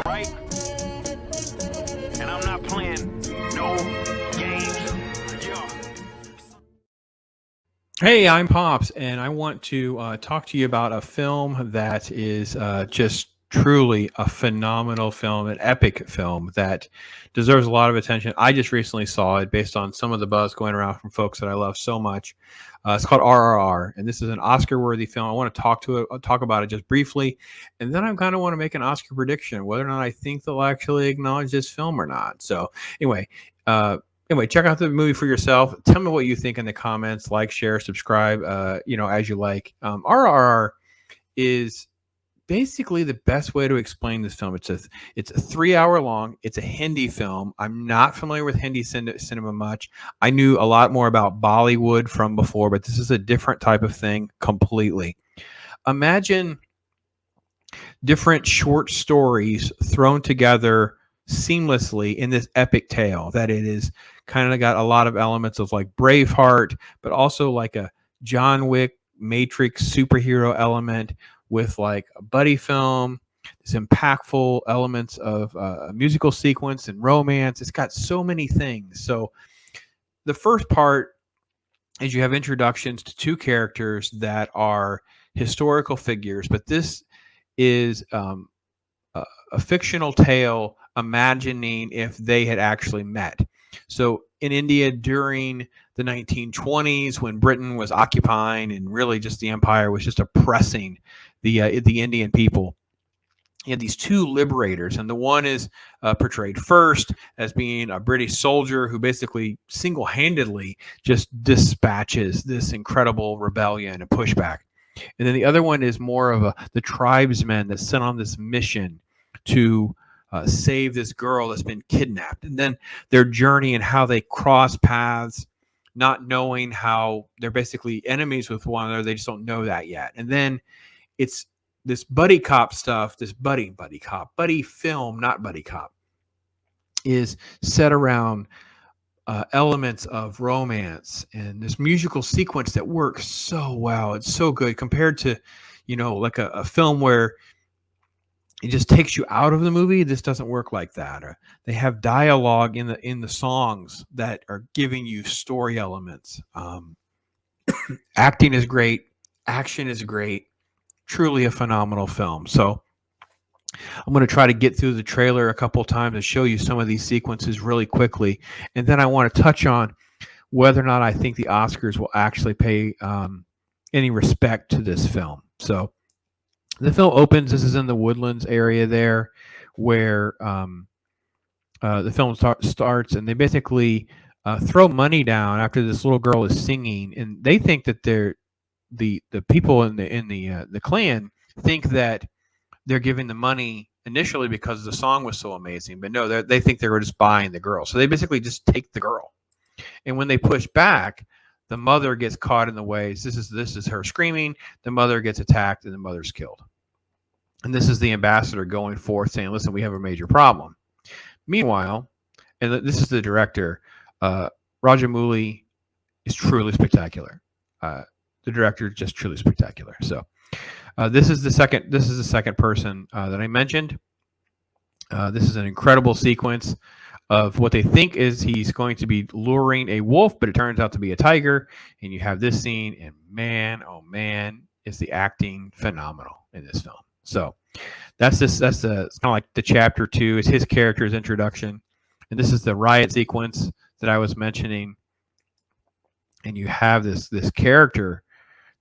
Right? And I'm not playing no games. Yeah. Hey, I'm Pops, and I want to talk to you about a film that is just truly a phenomenal film, an epic film that deserves a lot of attention. I just recently saw it based on some of the buzz going around from folks that I love so much. It's called RRR, and this is an Oscar-worthy film. I want to talk about it just briefly, and then I kind of want to make an Oscar prediction, whether or not I think they'll actually acknowledge this film or not. So, anyway. Check out the movie for yourself. Tell me what you think in the comments. Like, share, subscribe. As you like. RRR is basically the best way to explain this film. It's a 3 hour long. It's a Hindi film. I'm not familiar with Hindi cinema much. I knew a lot more about Bollywood from before, but this is a different type of thing completely. Imagine different short stories thrown together seamlessly in this epic tale that it is kind of got a lot of elements of like Braveheart, but also like a John Wick Matrix superhero element with like a buddy film, this impactful elements of a musical sequence and romance. It's got so many things. So the first part is you have introductions to two characters that are historical figures, but this is a fictional tale imagining if they had actually met. So in India during the 1920s, when Britain was occupying and really just the empire was just oppressing the Indian people, you had these two liberators, and the one is portrayed first as being a British soldier who basically single-handedly just dispatches this incredible rebellion and pushback. And then the other one is more of the tribesmen that's sent on this mission to save this girl that's been kidnapped. And then their journey and how they cross paths, not knowing how they're basically enemies with one another. They just don't know that yet. And then it's this buddy cop stuff, this buddy film, not buddy cop, is set around elements of romance and this musical sequence that works so well. It's so good compared to, like a film where it just takes you out of the movie. This doesn't work like that. Or they have dialogue in the songs that are giving you story elements. Acting is great. Action is great. Truly a phenomenal film. So I'm going to try to get through the trailer a couple times and show you some of these sequences really quickly. And then I want to touch on whether or not I think the Oscars will actually pay any respect to this film. So the film opens. This is in the Woodlands area there where the film starts, and they basically throw money down after this little girl is singing, and they think that they're the people in the clan think that they're giving the money initially because the song was so amazing, but no, they think they were just buying the girl. So they basically just take the girl, and when they push back, the mother gets caught in the way. This is her screaming. The mother gets attacked, and the mother's killed. And this is the ambassador going forth saying, "Listen, we have a major problem." Meanwhile, and this is the director, Rajamouli is truly spectacular. The director is just truly spectacular. So this is the second person that I mentioned. This is an incredible sequence of what they think is he's going to be luring a wolf, but it turns out to be a tiger. And you have this scene, and man, oh man, is the acting phenomenal in this film. So it's kind of like the chapter 2 is his character's introduction, and this is the riot sequence that I was mentioning. And you have this character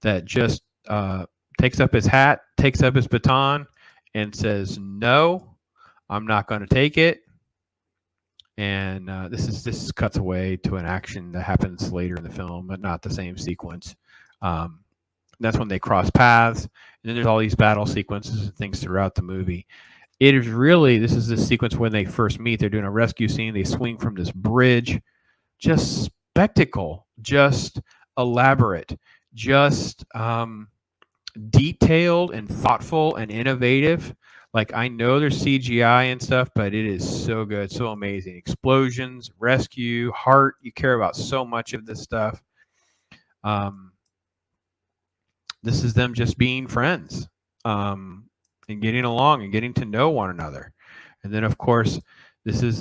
that just takes up his hat, takes up his baton, and says, "No, I'm not going to take it." And this cuts away to an action that happens later in the film, but not the same sequence. That's when they cross paths, and then there's all these battle sequences and things throughout the movie. It is really, this is the sequence when they first meet. They're doing a rescue scene. They swing from this bridge. Just spectacle, just elaborate, just detailed and thoughtful and innovative. Like, I know there's CGI and stuff, but it is so good, so amazing. Explosions, rescue, heart. You care about so much of this stuff. This is them just being friends. and getting along and getting to know one another. And then, of course, this is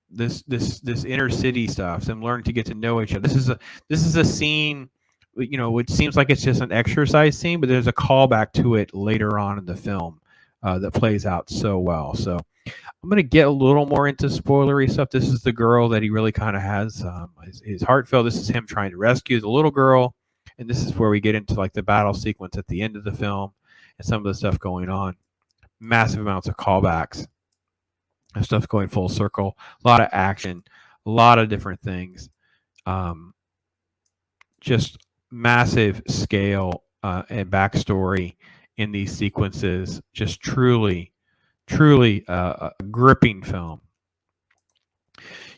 this inner city stuff, them learning to get to know each other. This is a scene, which seems like it's just an exercise scene, but there's a callback to it later on in the film that plays out so well. So I'm going to get a little more into spoilery stuff. This is the girl that he really kind of has his heart filled. This is him trying to rescue the little girl. And this is where we get into like the battle sequence at the end of the film and some of the stuff going on. Massive amounts of callbacks and stuff going full circle. A lot of action, a lot of different things. Just massive scale and backstory in these sequences. Just truly a gripping film.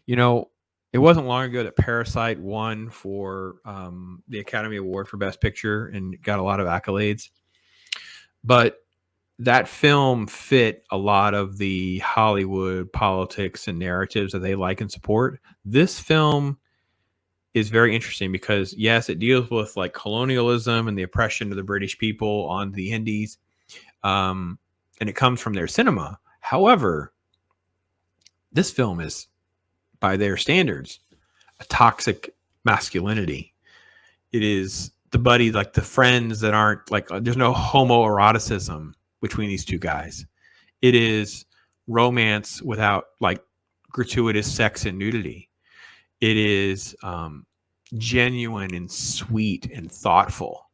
It wasn't long ago that Parasite won for the Academy Award for Best Picture and got a lot of accolades. But that film fit a lot of the Hollywood politics and narratives that they like and support. This film is very interesting because, yes, it deals with like colonialism and the oppression of the British people on the Indies. And it comes from their cinema. However, this film is, by their standards, a toxic masculinity. It is the buddy, like the friends that aren't like, there's no homoeroticism between these two guys. It is romance without like gratuitous sex and nudity. It is genuine and sweet and thoughtful.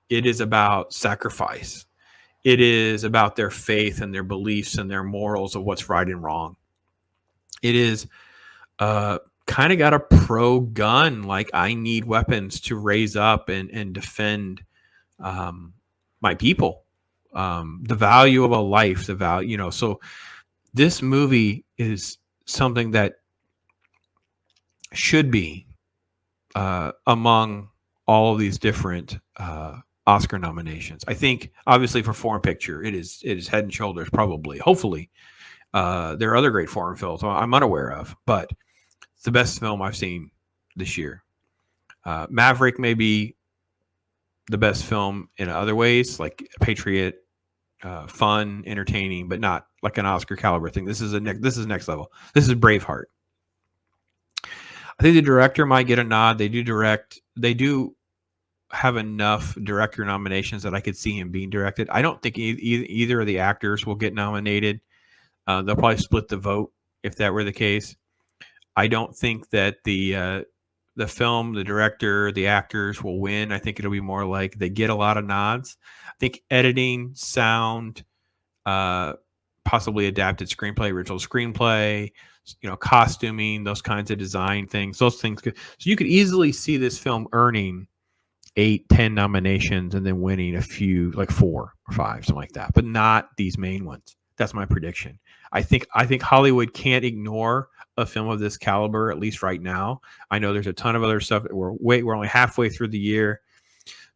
It is about sacrifice. It is about their faith and their beliefs and their morals of what's right and wrong. It is kind of got a pro-gun, like I need weapons to raise up and defend my people. The value of a life, the value, so this movie is something that should be among all of these different Oscar nominations. I think obviously for foreign picture, it is head and shoulders, probably, hopefully. There are other great foreign films I'm unaware of, but it's the best film I've seen this year. Maverick may be the best film in other ways, like Patriot, fun, entertaining, but not like an Oscar caliber thing. This is next level. This is Braveheart. I think the director might get a nod. They do have enough director nominations that I could see him being directed. I don't think either of the actors will get nominated. They'll probably split the vote if that were the case. I don't think that the film, the director, the actors will win. I think it'll be more like they get a lot of nods. I think editing, sound, possibly adapted screenplay, original screenplay, costuming, those kinds of design things, those things. So you could easily see this film earning 8-10 nominations and then winning a few, like 4 or 5, something like that, but not these main ones. That's my prediction. I think Hollywood can't ignore a film of this caliber, at least right now. I know there's a ton of other stuff. We're only halfway through the year,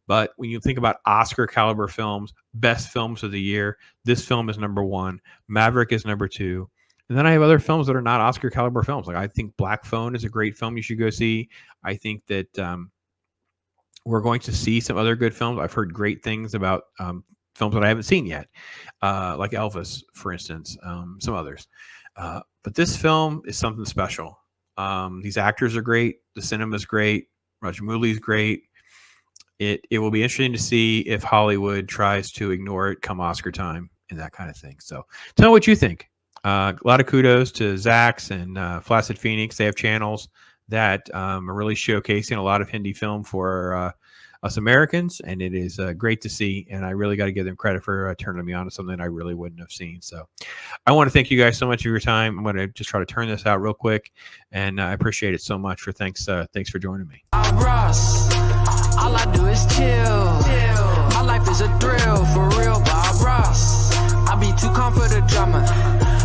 but when you think about Oscar caliber films, best films of the year, this film is number 1. Maverick is number 2. And then I have other films that are not Oscar caliber films. Like I think Black Phone is a great film you should go see. I think that we're going to see some other good films. I've heard great things about films that I haven't seen yet, like Elvis, for instance, some others. But this film is something special. These actors are great. The cinema is great. Rajamouli is great. It will be interesting to see if Hollywood tries to ignore it come Oscar time and that kind of thing. So tell me what you think. A lot of kudos to Zax and Flaccid Phoenix. They have channels that are really showcasing a lot of Hindi film for us Americans, and it is great to see, and I really got to give them credit for turning me on to something I really wouldn't have seen. So I want to thank you guys so much for your time. I'm going to just try to turn this out real quick, and I appreciate it so much. Thanks for joining me. All I do is chill. My life is a thrill, for real, Bob Ross. I be too calm for the drama.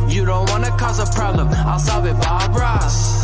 You don't want to cause a problem, I'll solve it, Bob Ross.